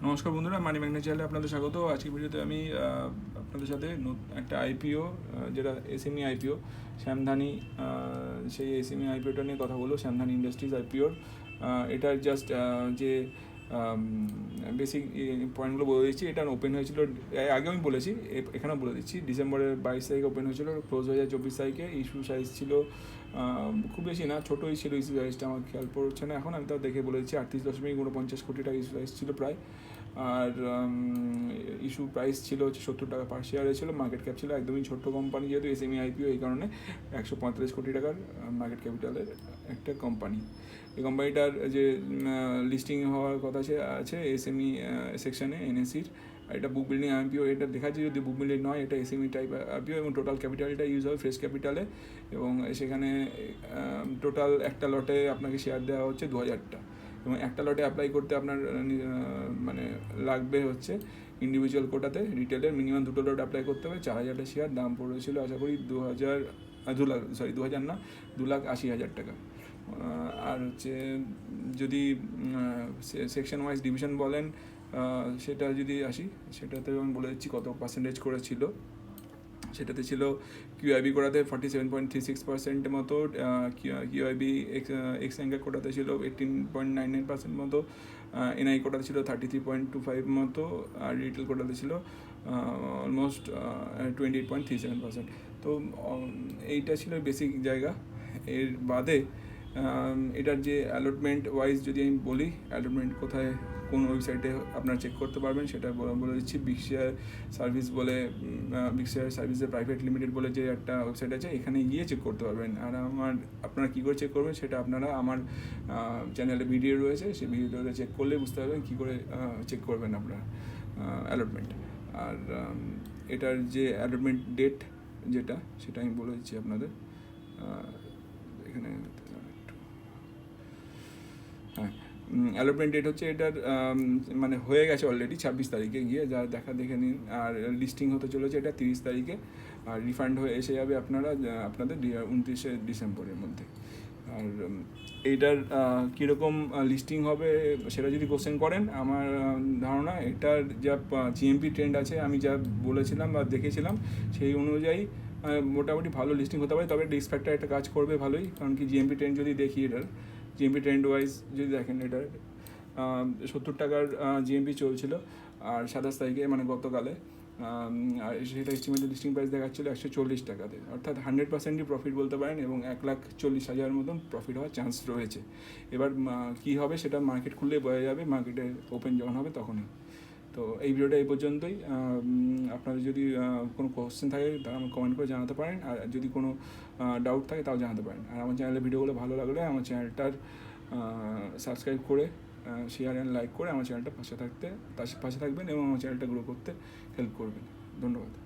নমস্কার বন্ধুরা, money magnet চ্যানেলে আপনাদের স্বাগত। আজকের ভিডিওতে আমি আপনাদের সাথে একটা আইপিও, যেটা এসএমই আইপিও, শ্যামধানী, সেই এসএমই আইপিওটা নিয়ে কথা বলবো। শ্যামধানী ইন্ডাস্ট্রিজ আইপিওর এটার জাস্ট যে বেসিক পয়েন্টগুলো বলে দিচ্ছি। এটা ওপেন হয়েছিল, আগে আমি বলেছি, এখানেও বলে দিচ্ছি, ডিসেম্বরের 22 তারিখে ওপেন হয়েছিল, ক্লোজ হয়ে যায় 24 তারিখে। ইস্যু সাইজ ছিল খুব বেশি না, ছোটোই ছিল ইস্যু সাইজটা, আমার খেয়াল পড়ছে না এখন, আমি তাও দেখে বলে দিচ্ছি। 38.49 কোটি টাকা ইস্যু সাইজ ছিল প্রায়। আর ইস্যু প্রাইস ছিল হচ্ছে 70 টাকা পার শেয়ারে ছিল। মার্কেট ক্যাপ ছিল একদমই ছোট্ট কোম্পানি, যেহেতু এসএমই আইপিও, এই কারণে 145 কোটি টাকার মার্কেট ক্যাপিটালের একটা কোম্পানি। এই কোম্পানিটার যে লিস্টিং হওয়ার কথা আছে এসএমই সেকশানে এনএসির। এটা বুক বিল্ডিং আইপিও, এটা দেখাচ্ছে যদি বুক বিল্ডিং নয়, এটা এসএমই টাইপ আইপিও, এবং টোটাল ক্যাপিটালটা ইউজ হবে ফ্রেশ ক্যাপিটালে। এবং সেখানে টোটাল একটা লটে আপনাকে শেয়ার দেওয়া হচ্ছে 2000টা, এবং একটা লটে অ্যাপ্লাই করতে আপনার মানে লাগবে হচ্ছে ইন্ডিভিজুয়াল কোটাতে রিটেলের মিনিমাম 2টো লট অ্যাপ্লাই করতে হবে। 4000টা শেয়ার দাম পড়েছিল আশা করি 2,80,000 টাকা। আর হচ্ছে যদি সেকশন ওয়াইজ ডিভিশন বলেন, সেটা যদি আসি, সেটাতে আমি বলে দিচ্ছি কত পার্সেন্টেজ করেছিল। সেটাতে ছিল কিউআইবি কোটাতে 47.36% মতো, কিউআইবি এক্স অ্যাঙ্কার কোটাতে ছিল 18.99% মতো, এনআই কোটাতে ছিল 33.25 মতো, আর রিটেল কোটাতে ছিল অলমোস্ট 28.37%। তো এইটা ছিল বেসিক জায়গা। এর বাদে এটার যে অ্যালটমেন্ট ওয়াইজ যদি আমি বলি, অ্যালটমেন্ট কোথায় কোন ওয়েবসাইটে আপনারা চেক করতে পারবেন সেটা বলে দিচ্ছি। বিগশেয়ার সার্ভিস বলে, বিগশেয়ার সার্ভিসের প্রাইভেট লিমিটেড বলে যে একটা ওয়েবসাইট আছে, এখানে গিয়ে চেক করতে পারবেন। আর আপনারা কী করে চেক করবেন সেটা আপনারা আমার চ্যানেলে ভিডিও রয়েছে, সেই ভিডিওটা চেক করলে বুঝতে পারবেন কী করে চেক করবেন আপনারা অ্যালটমেন্ট। আর এটার যে অ্যালটমেন্ট ডেট যেটা, সেটা আমি বলে দিচ্ছি আপনাদের। এখানে হ্যাঁ, অ্যালটমেন্ট ডেট হচ্ছে এটার মানে হয়ে গেছে অলরেডি 26 তারিখে গিয়ে, যা দেখে নিন। আর লিস্টিং হতে চলেছে এটা 30 তারিখে, আর রিফান্ড হয়ে এসে যাবে আপনাদের 29শে ডিসেম্বরের মধ্যে। আর এইটার কীরকম লিস্টিং হবে সেটা যদি কোশ্চেন করেন, আমার ধারণা এটার যা জিএমপি ট্রেন্ড আছে, আমি যা বলেছিলাম বা দেখেছিলাম, সেই অনুযায়ী মোটামুটি ভালো লিস্টিং হতে পারে। তবে রিস্ক ফ্যাক্টর একটা কাজ করবে ভালোই, কারণ কি জিএমপি ট্রেন্ড যদি দেখি, এটার জিএমপি ট্রেন্ড ওয়াইজ যদি দেখেন, এটার 70 টাকার জিএমপি চলছিল, আর 27 তারিখে মানে গতকালে, আর সেটা এস্টিমেটেড লিস্টিং প্রাইস দেখাচ্ছিল 140 টাকাতে, অর্থাৎ 100%ই প্রফিট বলতে পারেন, এবং 1,40,000 মতন প্রফিট হওয়ার চান্স রয়েছে। এবার কী হবে সেটা মার্কেট খুললে বোঝা যাবে, মার্কেটে ওপেন যখন হবে তখনই। তো এই ভিডিওটা এই পর্যন্তই। আপনাদের যদি কোনো কোশ্চেন থাকে তা আমাকে কমেন্ট করে জানাতে পারেন, আর যদি কোনো ডাউট থাকে তাও জানাতে পারেন। আর আমার চ্যানেলের ভিডিওগুলো ভালো লাগলে আমার চ্যানেলটার সাবস্ক্রাইব করে, শেয়ার অ্যান্ড লাইক করে আমার চ্যানেলটা পাশে থাকবেন, এবং আমার চ্যানেলটা গ্রো করতে হেল্প করবেন। ধন্যবাদ।